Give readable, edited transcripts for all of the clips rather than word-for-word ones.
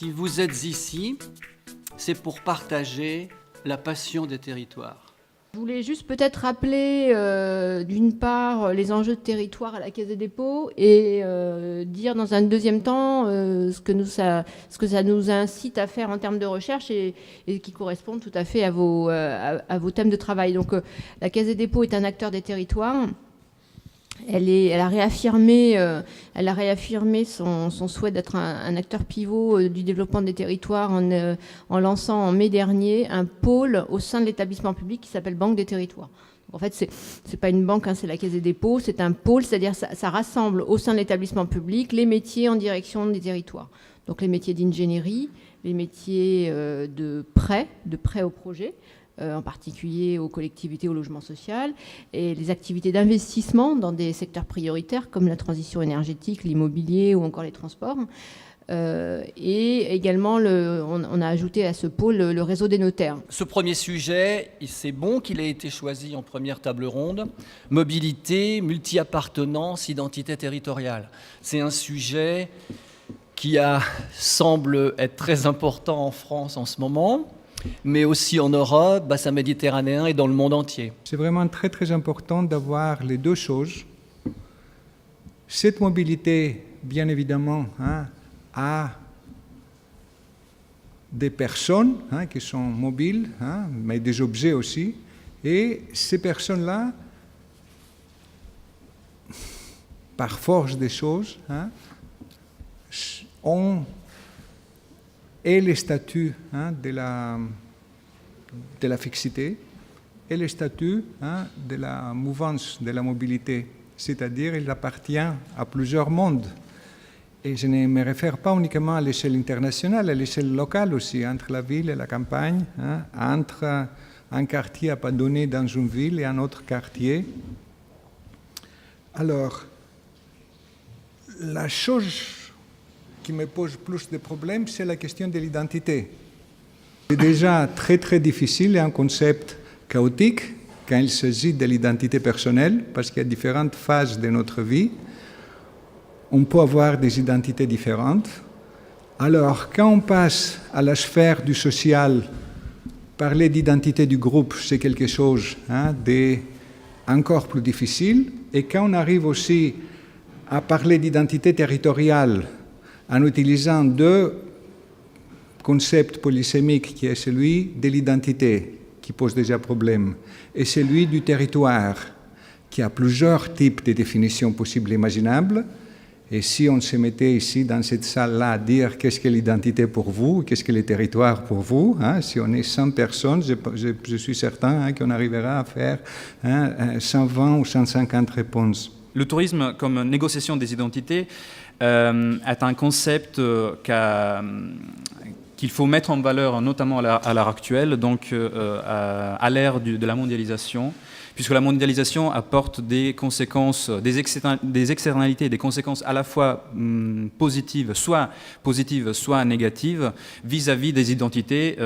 Si vous êtes ici, c'est pour partager la passion des territoires. Je voulais juste peut-être rappeler d'une part les enjeux de territoire à la Caisse des dépôts et dire dans un deuxième temps ce que ça nous incite à faire en termes de recherche et qui correspond tout à fait à vos thèmes de travail. Donc la Caisse des dépôts est un acteur des territoires. Elle a réaffirmé son souhait d'être un acteur pivot du développement des territoires en lançant en mai dernier un pôle au sein de l'établissement public qui s'appelle Banque des territoires. En fait, c'est pas une banque, hein, c'est la Caisse des dépôts, c'est un pôle, c'est-à-dire ça rassemble au sein de l'établissement public les métiers en direction des territoires. Donc les métiers d'ingénierie, les métiers de prêt au projet, en particulier aux collectivités, au logement social, et les activités d'investissement dans des secteurs prioritaires comme la transition énergétique, l'immobilier ou encore les transports. Et également, on a ajouté à ce pôle le réseau des notaires. Ce premier sujet, c'est bon qu'il ait été choisi en première table ronde. Mobilité, multi-appartenance, identité territoriale. C'est un sujet qui semble être très important en France en ce moment, mais aussi en Europe, bassin méditerranéen et dans le monde entier. C'est vraiment très très important d'avoir les deux choses. Cette mobilité, bien évidemment, a des personnes qui sont mobiles, mais des objets aussi. Et ces personnes-là, par force des choses, ont et les statuts de la fixité et les statuts de la mouvance, de la mobilité. C'est-à-dire, il appartient à plusieurs mondes. Et je ne me réfère pas uniquement à l'échelle internationale, à l'échelle locale aussi, entre la ville et la campagne, entre un quartier à pas donné dans une ville et un autre quartier. Alors, la chose qui me pose plus de problèmes, c'est la question de l'identité. C'est déjà très très difficile et un concept chaotique quand il s'agit de l'identité personnelle, parce qu'il y a différentes phases de notre vie. On peut avoir des identités différentes. Alors, quand on passe à la sphère du social, parler d'identité du groupe, c'est quelque chose d'encore plus difficile. Et quand on arrive aussi à parler d'identité territoriale, en utilisant deux concepts polysémiques, qui est celui de l'identité, qui pose déjà problème, et celui du territoire, qui a plusieurs types de définitions possibles et imaginables. Et si on se mettait ici, dans cette salle-là, à dire qu'est-ce que l'identité pour vous, qu'est-ce que le territoire pour vous, si on est 100 personnes, je suis certain qu'on arrivera à faire 120 ou 150 réponses. Le tourisme comme négociation des identités est un concept qu'il faut mettre en valeur, notamment à l'heure actuelle, donc à l'ère de la mondialisation, puisque la mondialisation apporte des conséquences, des externalités, des conséquences à la fois positives, soit négatives, vis-à-vis des identités,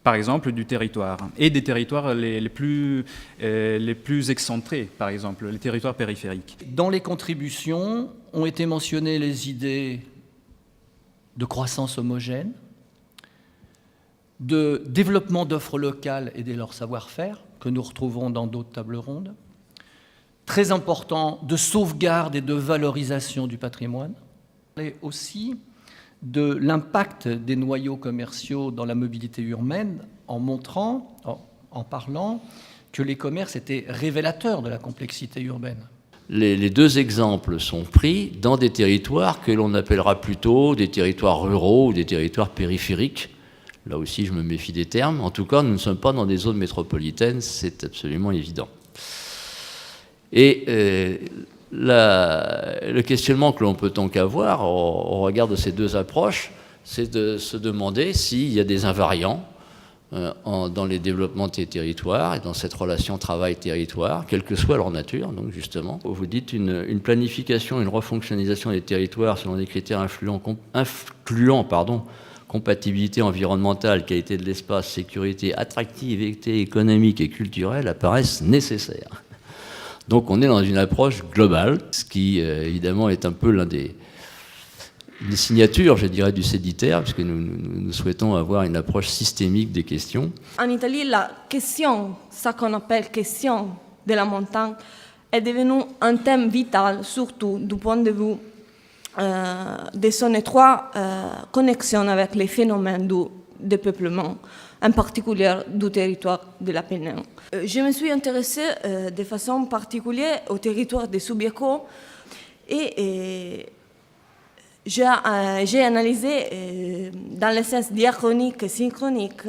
par exemple, du territoire, et des territoires les plus excentrés, par exemple, les territoires périphériques. Dans les contributions ont été mentionnées les idées de croissance homogène, de développement d'offres locales et de leur savoir-faire, que nous retrouvons dans d'autres tables rondes, très important, de sauvegarde et de valorisation du patrimoine, et aussi de l'impact des noyaux commerciaux dans la mobilité urbaine, en parlant que les commerces étaient révélateurs de la complexité urbaine. Les deux exemples sont pris dans des territoires que l'on appellera plutôt des territoires ruraux ou des territoires périphériques. Là aussi, je me méfie des termes. En tout cas, nous ne sommes pas dans des zones métropolitaines, c'est absolument évident. Et le questionnement que l'on peut donc avoir au regard de ces deux approches, c'est de se demander s'il y a des invariants dans les développements des territoires et dans cette relation travail-territoire, quelle que soit leur nature, donc justement. Vous dites une planification, une refonctionnalisation des territoires selon des critères incluant compatibilité environnementale, qualité de l'espace, sécurité, attractivité économique et culturelle apparaissent nécessaires. Donc on est dans une approche globale, ce qui évidemment est un peu l'un des une signature, je dirais, du séditaire, puisque nous souhaitons avoir une approche systémique des questions. En Italie, la question, ce qu'on appelle question de la montagne, est devenue un thème vital, surtout du point de vue de son étroite connexion avec les phénomènes du dépeuplement, en particulier du territoire de l'Apennin. Je me suis intéressée de façon particulière au territoire de Subiaco et j'ai analysé dans le sens diachronique et synchronique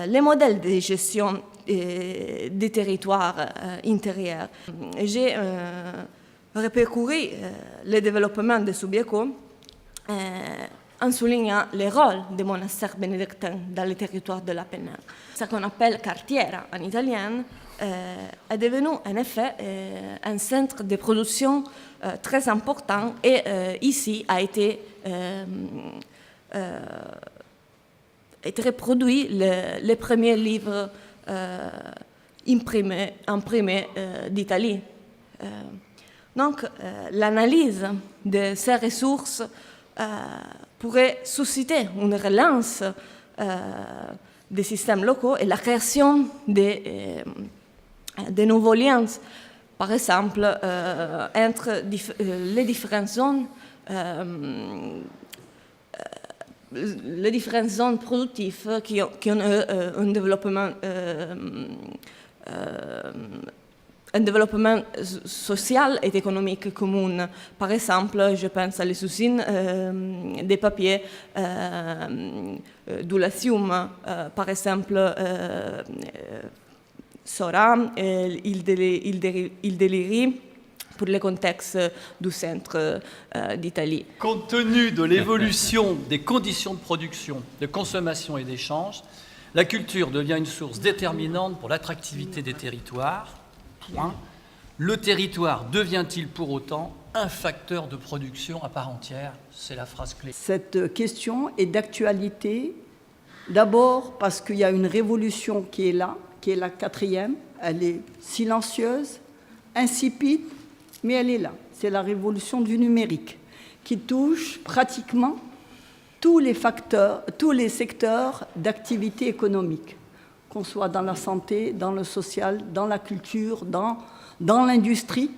les modèles de gestion des territoires intérieurs. J'ai repercouru le développement de Subiaco en soulignant le rôle des monastères bénédictins dans le territoire de l'Apennin. Ce qu'on appelle cartiera en italien est devenu en effet un centre de production très important et ici a été reproduit le premier livre imprimé d'Italie. Donc l'analyse de ces ressources pourrait susciter une relance des systèmes locaux et la création de nouveaux liens, par exemple, entre les différentes zones productives qui ont un développement social et économique commun. Par exemple, je pense à les usines des papiers du lithium, par exemple, Sora, il Déliri, pour le contexte du centre d'Italie. Compte tenu de l'évolution des conditions de production, de consommation et d'échange, la culture devient une source déterminante pour l'attractivité des territoires. Point. Le territoire devient-il pour autant un facteur de production à part entière? C'est la phrase clé. Cette question est d'actualité, d'abord parce qu'il y a une révolution qui est là, qui est la 4e. Elle est silencieuse, insipide, mais elle est là. C'est la révolution du numérique qui touche pratiquement tous les secteurs d'activité économique, qu'on soit dans la santé, dans le social, dans la culture, dans l'industrie.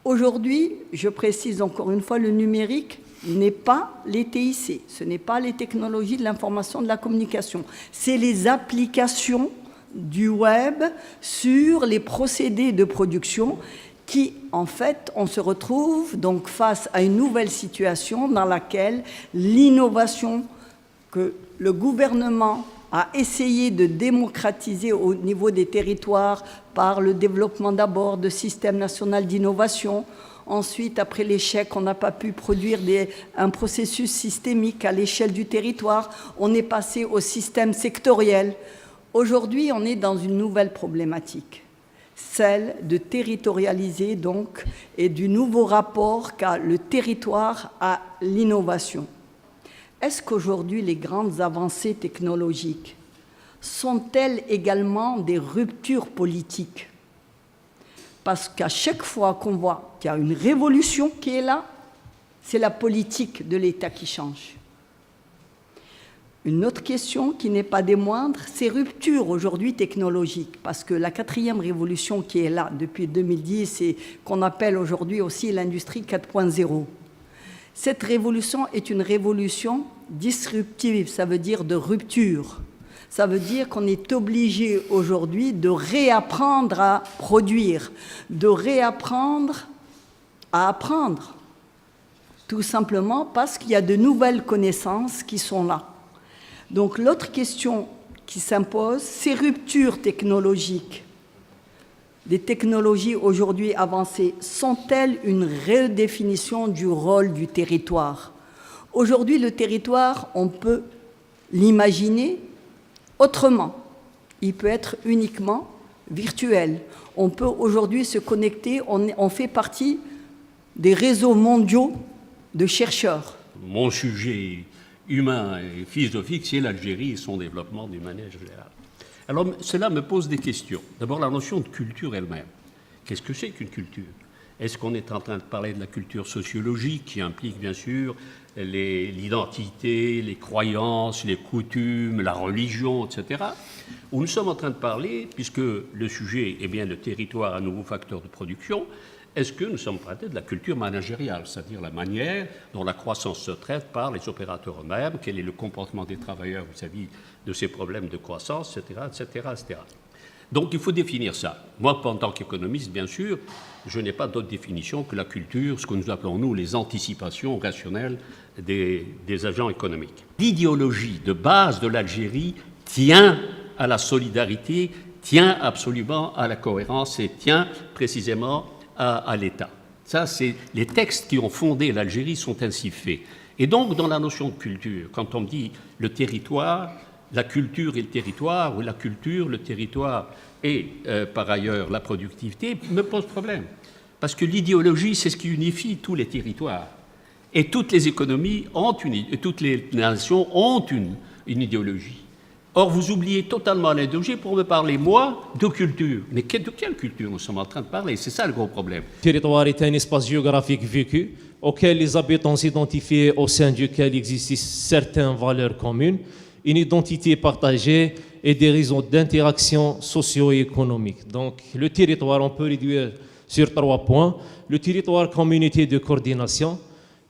Aujourd'hui, je précise encore une fois, le numérique n'est pas les TIC, ce n'est pas les technologies de l'information et de la communication, c'est les applications du web sur les procédés de production qui, en fait, on se retrouve donc face à une nouvelle situation dans laquelle l'innovation que le gouvernement a essayé de démocratiser au niveau des territoires par le développement d'abord de systèmes nationaux d'innovation. Ensuite, après l'échec, on n'a pas pu produire un processus systémique à l'échelle du territoire. On est passé au système sectoriel. Aujourd'hui, on est dans une nouvelle problématique, celle de territorialiser donc et du nouveau rapport qu'a le territoire à l'innovation. Est-ce qu'aujourd'hui, les grandes avancées technologiques sont-elles également des ruptures politiques? Parce qu'à chaque fois qu'on voit qu'il y a une révolution qui est là, c'est la politique de l'État qui change. Une autre question qui n'est pas des moindres, ces ruptures aujourd'hui technologiques, parce que la 4e révolution qui est là depuis 2010 et qu'on appelle aujourd'hui aussi l'industrie 4.0, cette révolution est une révolution disruptive, ça veut dire de rupture. Ça veut dire qu'on est obligé aujourd'hui de réapprendre à produire, de réapprendre à apprendre, tout simplement parce qu'il y a de nouvelles connaissances qui sont là. Donc l'autre question qui s'impose, ces ruptures technologiques, des technologies aujourd'hui avancées, sont-elles une redéfinition du rôle du territoire? Aujourd'hui, le territoire, on peut l'imaginer autrement. Il peut être uniquement virtuel. On peut aujourd'hui se connecter, on fait partie des réseaux mondiaux de chercheurs. Mon sujet humain et philosophique, c'est l'Algérie et son développement d'une manière générale. Alors, cela me pose des questions. D'abord, la notion de culture elle-même. Qu'est-ce que c'est qu'une culture? Est-ce qu'on est en train de parler de la culture sociologique qui implique bien sûr l'identité, les croyances, les coutumes, la religion, etc. Ou nous sommes en train de parler, puisque le sujet est bien le territoire, un nouveau facteur de production, est-ce que nous sommes en train de la culture managériale, c'est-à-dire la manière dont la croissance se traite par les opérateurs eux-mêmes, quel est le comportement des travailleurs vis-à-vis de ces problèmes de croissance, etc., etc., etc. Donc il faut définir ça. Moi, en tant qu'économiste, bien sûr, je n'ai pas d'autre définition que la culture, ce que nous appelons, nous, les anticipations rationnelles des agents économiques. L'idéologie de base de l'Algérie tient à la solidarité, tient absolument à la cohérence et tient précisément à l'État. Ça, c'est les textes qui ont fondé l'Algérie sont ainsi faits. Et donc, dans la notion de culture, quand on dit le territoire, la culture et le territoire, ou la culture, le territoire et par ailleurs la productivité, me pose problème. Parce que l'idéologie, c'est ce qui unifie tous les territoires. Et toutes les économies ont et toutes les nations ont une idéologie. Or, vous oubliez totalement l'idéologie pour me parler, moi, de culture. Mais de quelle culture nous sommes en train de parler? C'est ça le gros problème. Le territoire est un espace géographique vécu auquel les habitants s'identifient, au sein duquel existent certaines valeurs communes, une identité partagée et des réseaux d'interaction socio-économique. Donc, le territoire, on peut réduire sur 3 points. Le territoire, communauté de coordination,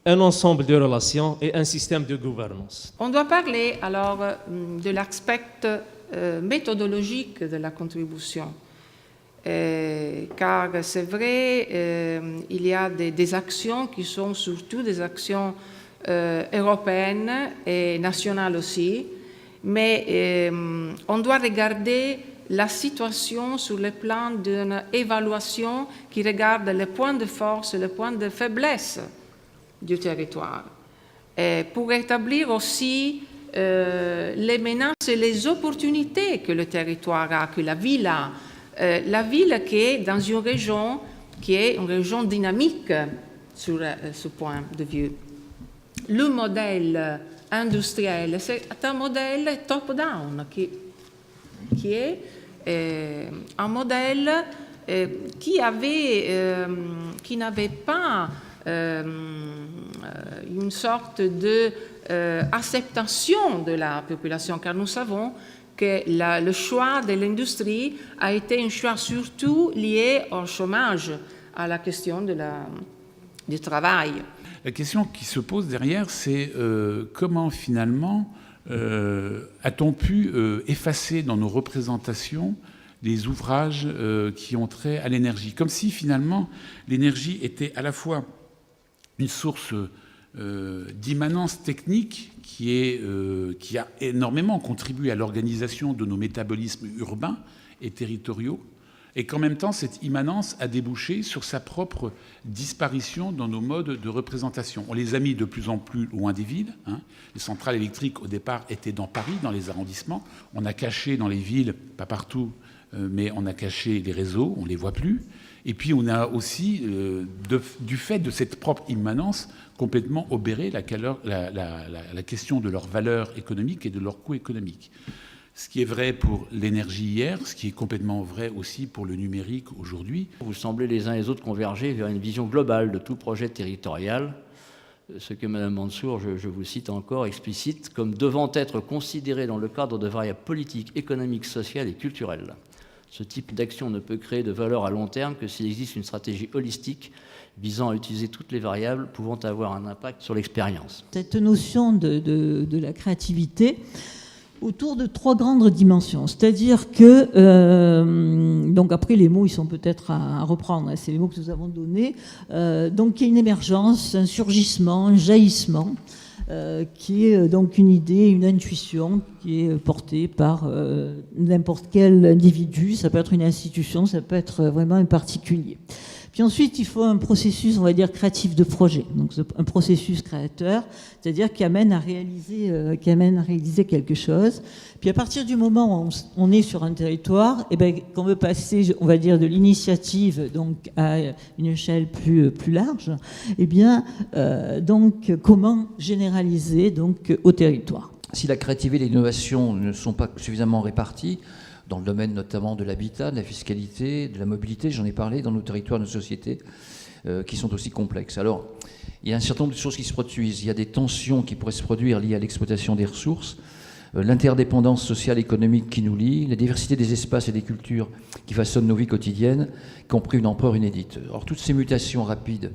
un ensemble de relations et un système de gouvernance. On doit parler alors de l'aspect méthodologique de la contribution. Car c'est vrai, il y a des actions qui sont surtout des actions européennes et nationales aussi, mais on doit regarder la situation sur le plan d'une évaluation qui regarde les points de force et les points de faiblesse du territoire, et pour établir aussi les menaces et les opportunités que le territoire a, que la ville a. La ville qui est dans une région qui est une région dynamique sur ce point de vue. Le modèle industriel, c'est un modèle top-down qui est un modèle qui n'avait pas une sorte d'acceptation de la population, car nous savons que le choix de l'industrie a été un choix surtout lié au chômage, à la question du travail. La question qui se pose derrière, c'est comment finalement a-t-on pu effacer dans nos représentations les ouvrages qui ont trait à l'énergie, comme si finalement l'énergie était à la fois une source d'immanence technique qui a énormément contribué à l'organisation de nos métabolismes urbains et territoriaux, et qu'en même temps, cette immanence a débouché sur sa propre disparition dans nos modes de représentation. On les a mis de plus en plus loin des villes. Les centrales électriques, au départ, étaient dans Paris, dans les arrondissements. On a caché dans les villes, pas partout, mais on a caché les réseaux, on ne les voit plus. Et puis on a aussi, du fait de cette propre immanence, complètement obéré la question de leur valeur économique et de leur coût économique. Ce qui est vrai pour l'énergie hier, ce qui est complètement vrai aussi pour le numérique aujourd'hui. Vous semblez les uns et les autres converger vers une vision globale de tout projet territorial, ce que Mme Mansour, je vous cite encore, explicite comme devant être considéré dans le cadre de variables politiques, économiques, sociales et culturelles. Ce type d'action ne peut créer de valeur à long terme que s'il existe une stratégie holistique visant à utiliser toutes les variables pouvant avoir un impact sur l'expérience. Cette notion de la créativité autour de 3 grandes dimensions. C'est-à-dire que, donc après les mots, ils sont peut-être à reprendre, c'est les mots que nous avons donnés, donc il y a une émergence, un surgissement, un jaillissement, qui est donc une idée, une intuition qui est portée par n'importe quel individu, ça peut être une institution, ça peut être vraiment un particulier. Puis ensuite, il faut un processus, on va dire, créatif de projet, donc un processus créateur, c'est-à-dire qui amène à réaliser quelque chose. Puis à partir du moment où on est sur un territoire, et ben, qu'on veut passer, on va dire, de l'initiative donc à une échelle plus large, et bien, donc comment généraliser donc au territoire. Si la créativité et l'innovation ne sont pas suffisamment réparties, dans le domaine notamment de l'habitat, de la fiscalité, de la mobilité, j'en ai parlé, dans nos territoires, nos sociétés, qui sont aussi complexes. Alors, il y a un certain nombre de choses qui se produisent. Il y a des tensions qui pourraient se produire liées à l'exploitation des ressources, l'interdépendance sociale et économique qui nous lie, la diversité des espaces et des cultures qui façonnent nos vies quotidiennes, qui ont pris une ampleur inédite. Alors, toutes ces mutations rapides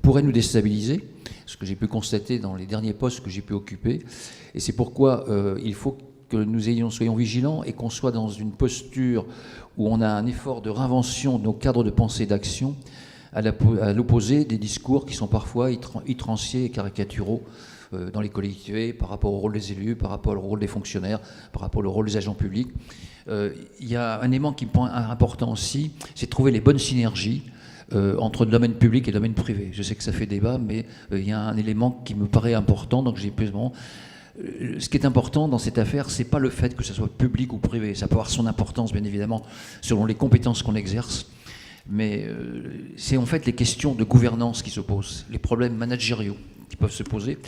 pourraient nous déstabiliser, ce que j'ai pu constater dans les derniers postes que j'ai pu occuper. Et c'est pourquoi il faut que nous soyons vigilants et qu'on soit dans une posture où on a un effort de réinvention de nos cadres de pensée et d'action, à l'opposé des discours qui sont parfois outranciers et caricaturaux dans les collectivités par rapport au rôle des élus, par rapport au rôle des fonctionnaires, par rapport au rôle des agents publics. Il y a un élément qui me paraît important aussi, c'est de trouver les bonnes synergies entre le domaine public et le domaine privé. Je sais que ça fait débat, mais il y a un élément qui me paraît important, donc j'ai besoin. Ce qui est important dans cette affaire, c'est pas le fait que ce soit public ou privé. Ça peut avoir son importance, bien évidemment, selon les compétences qu'on exerce. Mais c'est en fait les questions de gouvernance qui se posent, les problèmes managériaux qui peuvent se poser,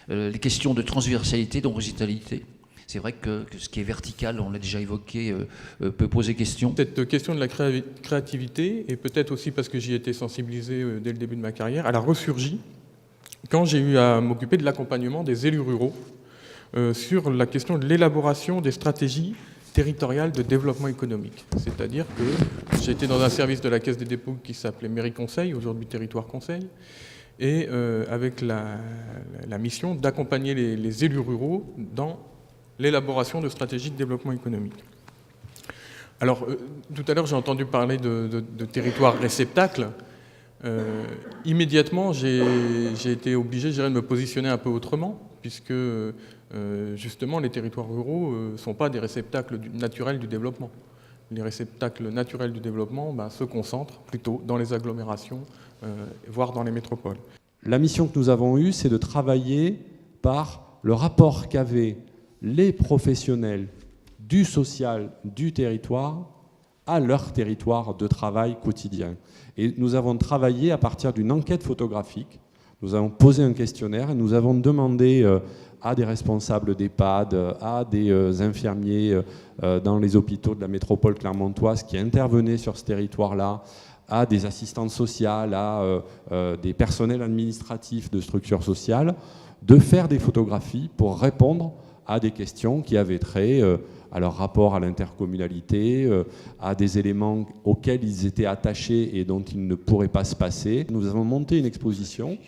les questions de transversalité, d'horizontalité. C'est vrai que ce qui est vertical, on l'a déjà évoqué, peut poser question. Cette question de la créativité, et peut-être aussi parce que j'y ai été sensibilisé dès le début de ma carrière, elle a ressurgi quand j'ai eu à m'occuper de l'accompagnement des élus ruraux sur la question de l'élaboration des stratégies territoriales de développement économique. C'est-à-dire que j'ai été dans un service de la Caisse des dépôts qui s'appelait Mairie Conseil, aujourd'hui Territoire Conseil, et avec la mission d'accompagner les élus ruraux dans l'élaboration de stratégies de développement économique. Alors, tout à l'heure, j'ai entendu parler de territoires réceptacles. Immédiatement, j'ai été obligé, je dirais, de me positionner un peu autrement, puisque justement, les territoires ruraux ne sont pas des réceptacles naturels du développement. Les réceptacles naturels du développement se concentrent plutôt dans les agglomérations, voire dans les métropoles. La mission que nous avons eue, c'est de travailler par le rapport qu'avaient les professionnels du social, du territoire, à leur territoire de travail quotidien. Et nous avons travaillé à partir d'une enquête photographique. Nous avons posé un questionnaire et nous avons demandé à des responsables d'EHPAD, à des infirmiers dans les hôpitaux de la métropole clermontoise qui intervenaient sur ce territoire-là, à des assistantes sociales, à des personnels administratifs de structures sociales, de faire des photographies pour répondre à des questions qui avaient trait à leur rapport à l'intercommunalité, à des éléments auxquels ils étaient attachés et dont ils ne pourraient pas se passer. Nous avons monté une exposition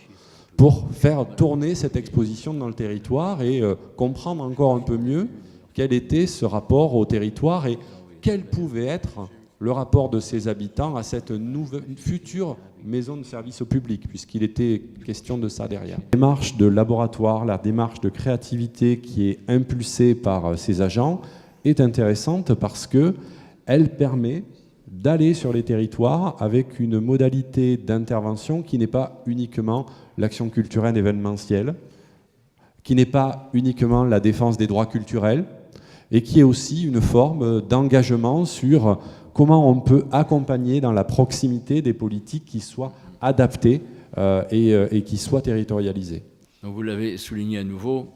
pour faire tourner cette exposition dans le territoire et comprendre encore un peu mieux quel était ce rapport au territoire et quel pouvait être le rapport de ses habitants à cette future maison de service au public, puisqu'il était question de ça derrière. La démarche de laboratoire, la démarche de créativité qui est impulsée par ces agents est intéressante parce qu'elle permet d'aller sur les territoires avec une modalité d'intervention qui n'est pas uniquement l'action culturelle événementielle, qui n'est pas uniquement la défense des droits culturels, et qui est aussi une forme d'engagement sur comment on peut accompagner dans la proximité des politiques qui soient adaptées et qui soient territorialisées. Donc vous l'avez souligné à nouveau,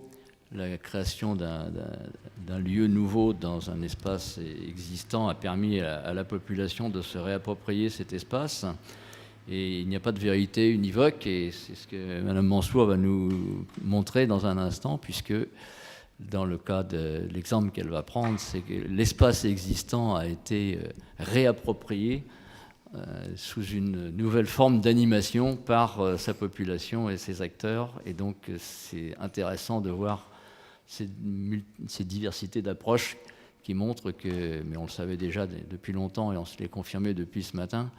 la création d'un lieu nouveau dans un espace existant a permis à la population de se réapproprier cet espace. Et il n'y a pas de vérité univoque, et c'est ce que Mme Mansour va nous montrer dans un instant, puisque dans le cas de l'exemple qu'elle va prendre, c'est que l'espace existant a été réapproprié sous une nouvelle forme d'animation par sa population et ses acteurs. Et donc c'est intéressant de voir ces diversités d'approches qui montrent que, mais on le savait déjà depuis longtemps et on se l'est confirmé depuis ce matin,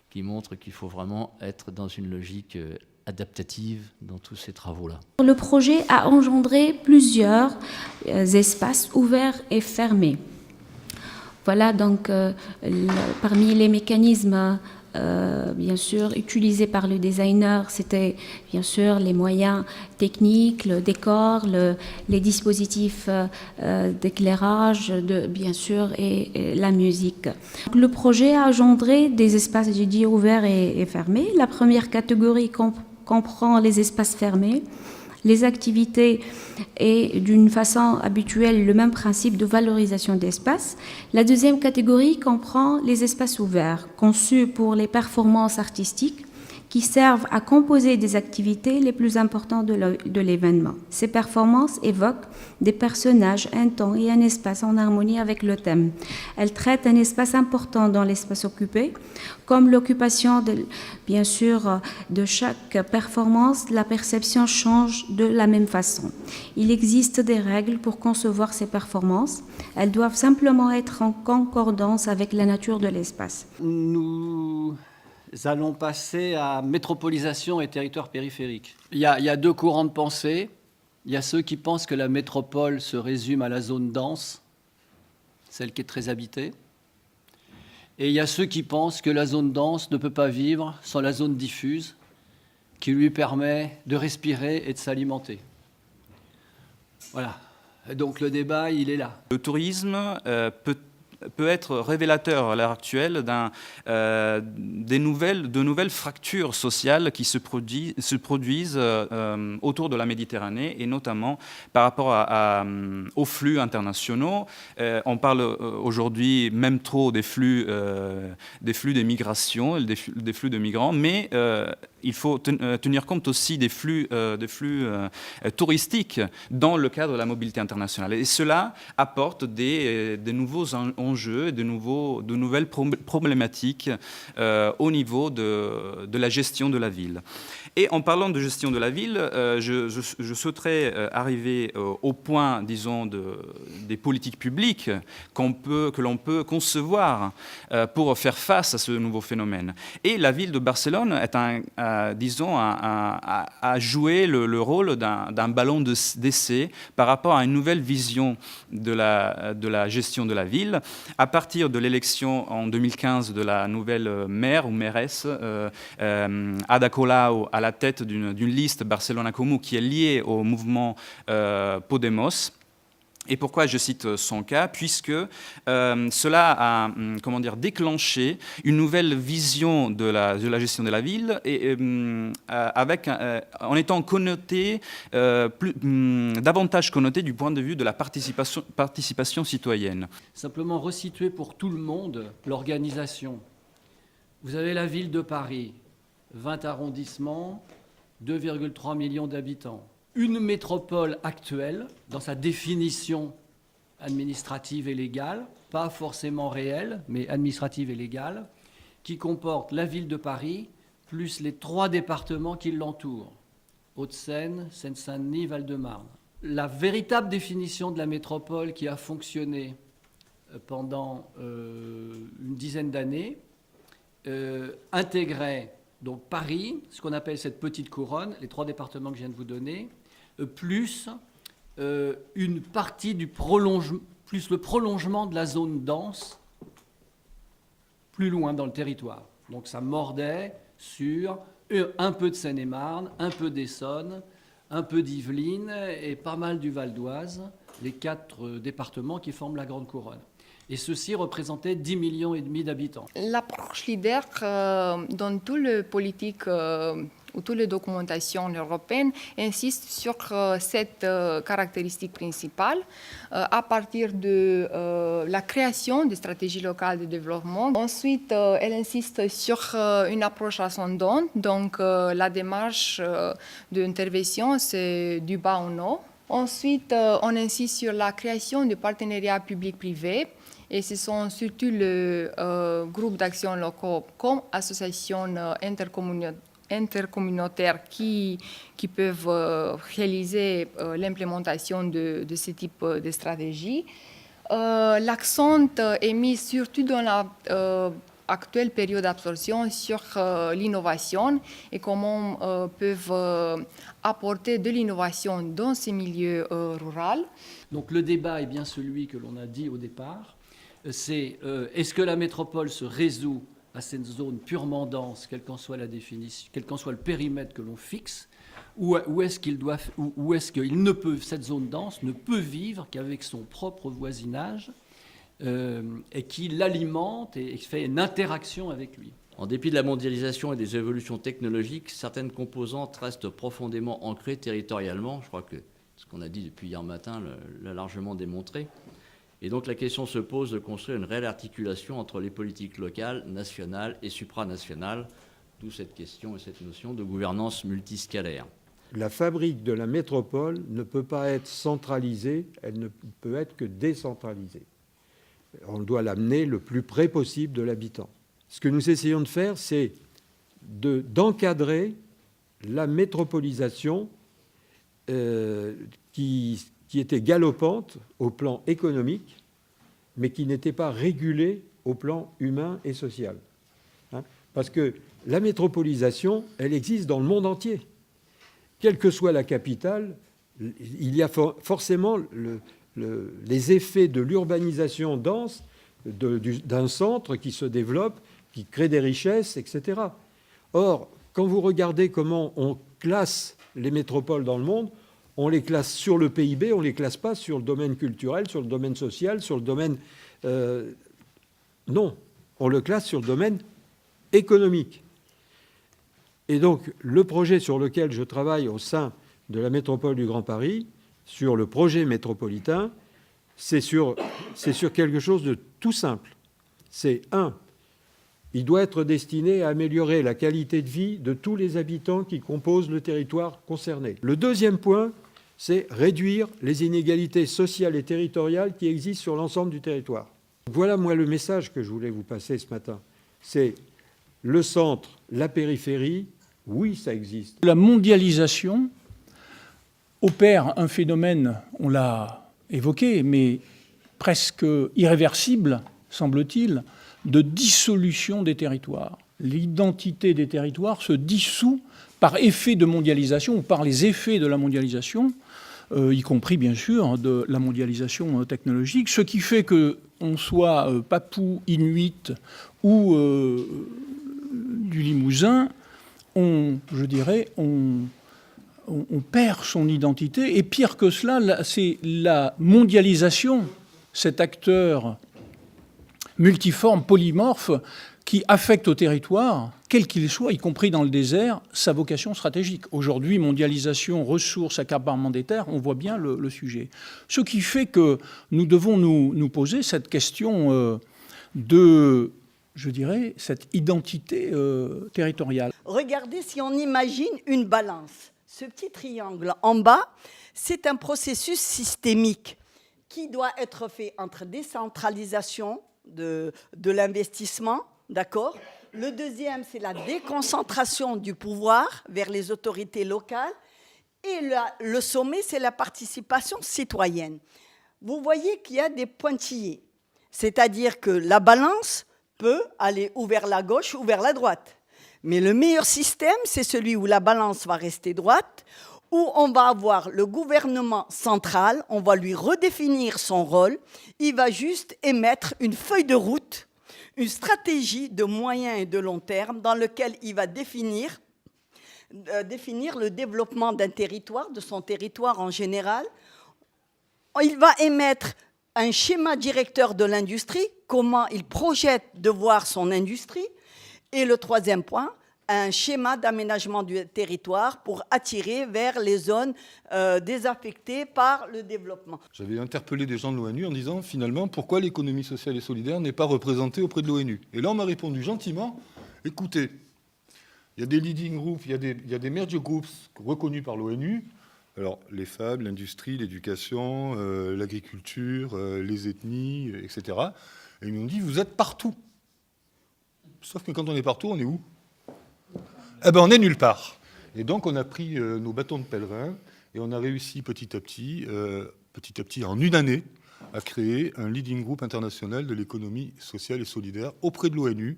qui montrent qu'il faut vraiment être dans une logique adaptative dans tous ces travaux-là. Le projet a engendré plusieurs espaces ouverts et fermés. Voilà donc parmi les mécanismes bien sûr utilisés par le designer, c'était bien sûr les moyens techniques, le décor, les dispositifs d'éclairage, bien sûr, et la musique. Le projet a engendré des espaces, j'ai dit, ouverts et fermés. La première catégorie comprend les espaces fermés, les activités et d'une façon habituelle le même principe de valorisation d'espace. La deuxième catégorie comprend les espaces ouverts, conçus pour les performances artistiques, qui servent à composer des activités les plus importantes de l'événement. Ces performances évoquent des personnages, un temps et un espace en harmonie avec le thème. Elles traitent un espace important dans l'espace occupé, comme l'occupation, bien sûr, de chaque performance, la perception change de la même façon. Il existe des règles pour concevoir ces performances. Elles doivent simplement être en concordance avec la nature de l'espace. Nous allons passer à métropolisation et territoire périphérique. Il y a deux courants de pensée. Il y a ceux qui pensent que la métropole se résume à la zone dense, celle qui est très habitée. Et il y a ceux qui pensent que la zone dense ne peut pas vivre sans la zone diffuse, qui lui permet de respirer et de s'alimenter. Voilà. Et donc le débat, il est là. Le tourisme peut être révélateur à l'heure actuelle de nouvelles fractures sociales qui se produisent autour de la Méditerranée et notamment par rapport aux flux internationaux. On parle aujourd'hui même trop des flux des migrations, des flux de migrants, mais il faut tenir compte aussi des flux touristiques dans le cadre de la mobilité internationale. Et cela apporte des nouveaux enjeux, de nouvelles problématiques au niveau de la gestion de la ville. Et en parlant de gestion de la ville, je souhaiterais arriver au point, disons, des politiques publiques que l'on peut concevoir pour faire face à ce nouveau phénomène. Et la ville de Barcelone est a joué le rôle d'un ballon d'essai par rapport à une nouvelle vision de la gestion de la ville. À partir de l'élection en 2015 de la nouvelle maire ou mairesse, Ada Colau, à la tête d'une liste Barcelona Comú qui est liée au mouvement Podemos. Et pourquoi je cite son cas? Puisque cela a déclenché une nouvelle vision de la gestion de la ville, et en étant connoté, davantage connoté du point de vue de la participation citoyenne. Simplement resituer pour tout le monde l'organisation. Vous avez la ville de Paris, 20 arrondissements, 2,3 millions d'habitants. Une métropole actuelle, dans sa définition administrative et légale, pas forcément réelle, mais administrative et légale, qui comporte la ville de Paris, plus les 3 départements qui l'entourent, Hauts-de-Seine, Seine-Saint-Denis, Val-de-Marne. La véritable définition de la métropole qui a fonctionné pendant une dizaine d'années intégrait donc Paris, ce qu'on appelle cette petite couronne, les 3 départements que je viens de vous donner, plus une partie plus le prolongement de la zone dense plus loin dans le territoire. Donc ça mordait sur un peu de Seine-et-Marne, un peu d'Essonne, un peu d'Yvelines et pas mal du Val d'Oise, les 4 départements qui forment la Grande Couronne. Et ceci représentait 10,5 millions d'habitants. L'approche leader dans toutes les politiques ou toutes les documentations européennes insiste sur cette caractéristique principale à partir de la création des stratégies locales de développement. Ensuite, elle insiste sur une approche ascendante, donc la démarche d'intervention, c'est du bas en haut. Ensuite, on insiste sur la création de partenariats publics-privés. Et ce sont surtout les groupes d'action locaux comme associations intercommunautaires qui peuvent réaliser l'implémentation de ce type de stratégie. L'accent est mis surtout dans la actuelle période d'absorption sur l'innovation et comment peuvent apporter de l'innovation dans ces milieux ruraux. Donc le débat est bien celui que l'on a dit au départ. C'est est-ce que la métropole se résout à cette zone purement dense, quelle qu'en soit la définition, quel qu'en soit le périmètre que l'on fixe, ou est-ce que cette zone dense ne peut vivre qu'avec son propre voisinage et qui l'alimente et fait une interaction avec lui. En dépit de la mondialisation et des évolutions technologiques, certaines composantes restent profondément ancrées territorialement. Je crois que ce qu'on a dit depuis hier matin l'a largement démontré. Et donc la question se pose de construire une réelle articulation entre les politiques locales, nationales et supranationales D'où cette question et cette notion de gouvernance multiscalaire. La fabrique de la métropole ne peut pas être centralisée, elle ne peut être que décentralisée. On doit l'amener le plus près possible de l'habitant. Ce que nous essayons de faire, c'est d'encadrer la métropolisation qui était galopante au plan économique, mais qui n'était pas régulée au plan humain et social. Parce que la métropolisation, elle existe dans le monde entier. Quelle que soit la capitale, il y a forcément les effets de l'urbanisation dense d'un centre qui se développe, qui crée des richesses, etc. Or, quand vous regardez comment on classe les métropoles dans le monde, on les classe sur le PIB, on ne les classe pas sur le domaine culturel, sur le domaine social, sur le domaine... non, on le classe sur le domaine économique. Et donc, le projet sur lequel je travaille au sein de la métropole du Grand Paris, sur le projet métropolitain, c'est sur quelque chose de tout simple. C'est il doit être destiné à améliorer la qualité de vie de tous les habitants qui composent le territoire concerné. Le deuxième point, c'est réduire les inégalités sociales et territoriales qui existent sur l'ensemble du territoire. Voilà, moi, le message que je voulais vous passer ce matin. C'est le centre, la périphérie, oui, ça existe. La mondialisation opère un phénomène, on l'a évoqué, mais presque irréversible, semble-t-il, de dissolution des territoires. L'identité des territoires se dissout par effet de mondialisation ou par les effets de la mondialisation, y compris bien sûr de la mondialisation technologique, ce qui fait qu'on soit papou, inuit ou du Limousin, on perd son identité. Et pire que cela, c'est la mondialisation, cet acteur multiforme, polymorphe, qui affecte au territoire, quel qu'il soit, y compris dans le désert, sa vocation stratégique. Aujourd'hui, mondialisation, ressources, accaparement des terres, on voit bien le sujet. Ce qui fait que nous devons nous poser cette question de, je dirais, cette identité territoriale. Regardez si on imagine une balance. Ce petit triangle en bas, c'est un processus systémique qui doit être fait entre décentralisation de l'investissement, d'accord ? Le deuxième, c'est la déconcentration du pouvoir vers les autorités locales. Et le sommet, c'est la participation citoyenne. Vous voyez qu'il y a des pointillés. C'est-à-dire que la balance peut aller ou vers la gauche ou vers la droite. Mais le meilleur système, c'est celui où la balance va rester droite, où on va avoir le gouvernement central, on va lui redéfinir son rôle, il va juste émettre une feuille de route, une stratégie de moyen et de long terme dans lequel il va définir le développement d'un territoire, de son territoire en général. Il va émettre un schéma directeur de l'industrie, comment il projette de voir son industrie. Et le troisième point, un schéma d'aménagement du territoire pour attirer vers les zones désaffectées par le développement. J'avais interpellé des gens de l'ONU en disant finalement pourquoi l'économie sociale et solidaire n'est pas représentée auprès de l'ONU. Et là on m'a répondu gentiment, écoutez, il y a des leading groups, il y a des merge groups reconnus par l'ONU, alors les femmes, l'industrie, l'éducation, l'agriculture, les ethnies, etc. Et ils nous ont dit vous êtes partout. Sauf que quand on est partout, on est où ? Eh ben, on est nulle part. Et donc, on a pris nos bâtons de pèlerin et on a réussi petit à petit, en une année, à créer un leading group international de l'économie sociale et solidaire auprès de l'ONU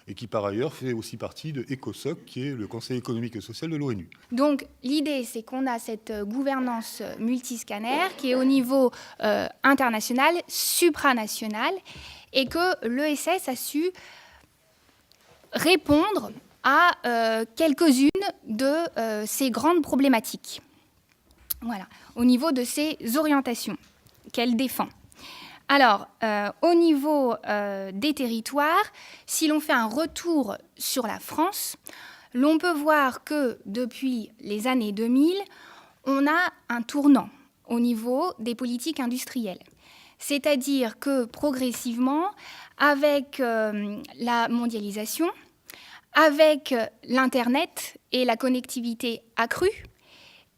et qui, par ailleurs, fait aussi partie de ECOSOC, qui est le Conseil économique et social de l'ONU. Donc, l'idée, c'est qu'on a cette gouvernance multiscanner qui est au niveau international, supranational, et que l'ESS a su répondre à quelques-unes de ces grandes problématiques. Voilà, au niveau de ces orientations qu'elle défend. Alors, au niveau des territoires, si l'on fait un retour sur la France, l'on peut voir que depuis les années 2000, on a un tournant au niveau des politiques industrielles. C'est-à-dire que progressivement, avec la mondialisation, avec l'Internet et la connectivité accrue,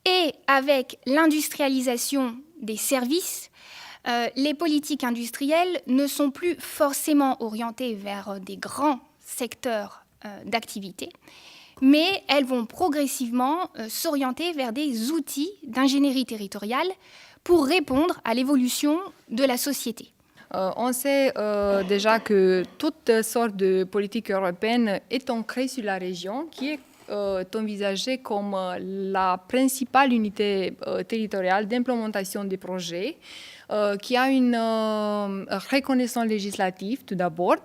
et avec l'industrialisation des services, les politiques industrielles ne sont plus forcément orientées vers des grands secteurs d'activité, mais elles vont progressivement s'orienter vers des outils d'ingénierie territoriale pour répondre à l'évolution de la société. On sait déjà que toutes sortes de politiques européennes est ancrée sur la région, qui est envisagée comme la principale unité territoriale d'implémentation des projets, qui a une reconnaissance législative tout d'abord,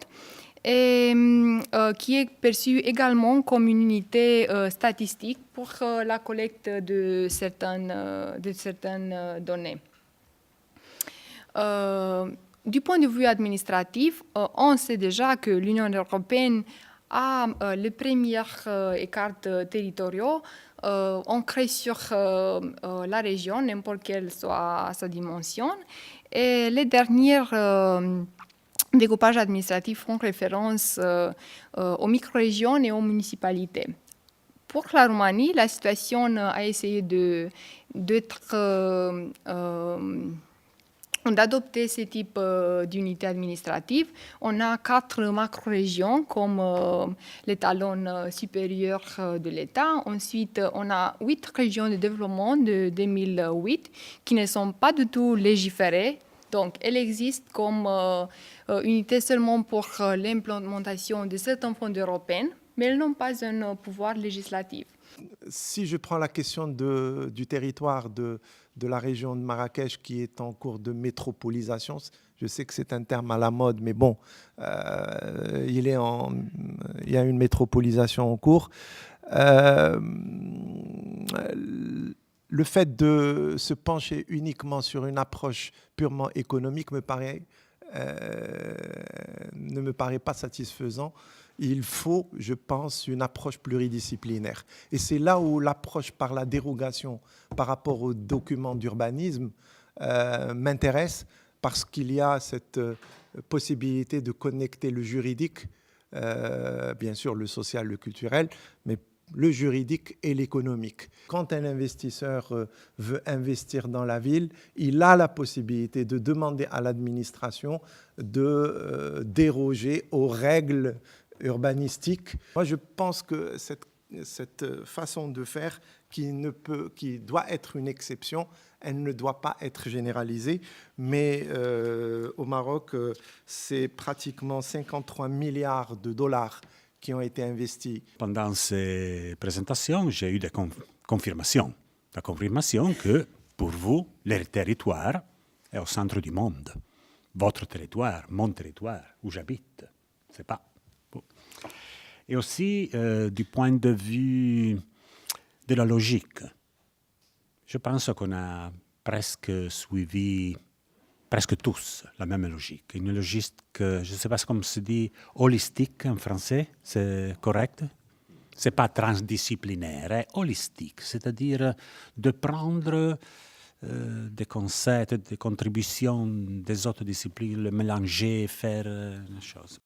et qui est perçue également comme une unité statistique pour la collecte de certaines données. Du point de vue administratif, on sait déjà que l'Union européenne a les premières cartes territoriaux ancrées sur la région, n'importe quelle soit sa dimension, et les dernières découpages administratifs font référence aux micro-régions et aux municipalités. Pour la Roumanie, la situation a essayé d'adopter ce type d'unité administrative. On a 4 macro-régions comme l'étalon supérieur de l'État. Ensuite, on a 8 régions de développement de 2008 qui ne sont pas du tout légiférées. Donc, elles existent comme unité seulement pour l'implémentation de certains fonds européens, mais elles n'ont pas un pouvoir législatif. Si je prends la question du territoire de la région de Marrakech qui est en cours de métropolisation, je sais que c'est un terme à la mode, mais bon, il y a une métropolisation en cours. Le fait de se pencher uniquement sur une approche purement économique ne me paraît pas satisfaisant. Il faut, je pense, une approche pluridisciplinaire. Et c'est là où l'approche par la dérogation par rapport aux documents d'urbanisme m'intéresse, parce qu'il y a cette possibilité de connecter le juridique, bien sûr le social, le culturel, mais le juridique et l'économique. Quand un investisseur veut investir dans la ville, il a la possibilité de demander à l'administration de déroger aux règles urbanistiques. Moi, je pense que cette façon de faire qui doit être une exception, elle ne doit pas être généralisée. Mais au Maroc, c'est pratiquement 53 milliards de dollars qui ont été investis. Pendant ces présentations, j'ai eu des confirmations. La confirmation que, pour vous, le territoire est au centre du monde. Votre territoire, mon territoire, où j'habite, c'est pas. Et aussi, du point de vue de la logique, je pense qu'on a presque suivi, presque tous, la même logique. Une logique, je ne sais pas comment se dit, holistique en français, c'est correct? Ce n'est pas transdisciplinaire, c'est holistique, c'est-à-dire de prendre des concepts, des contributions des autres disciplines, le mélanger, faire une chose.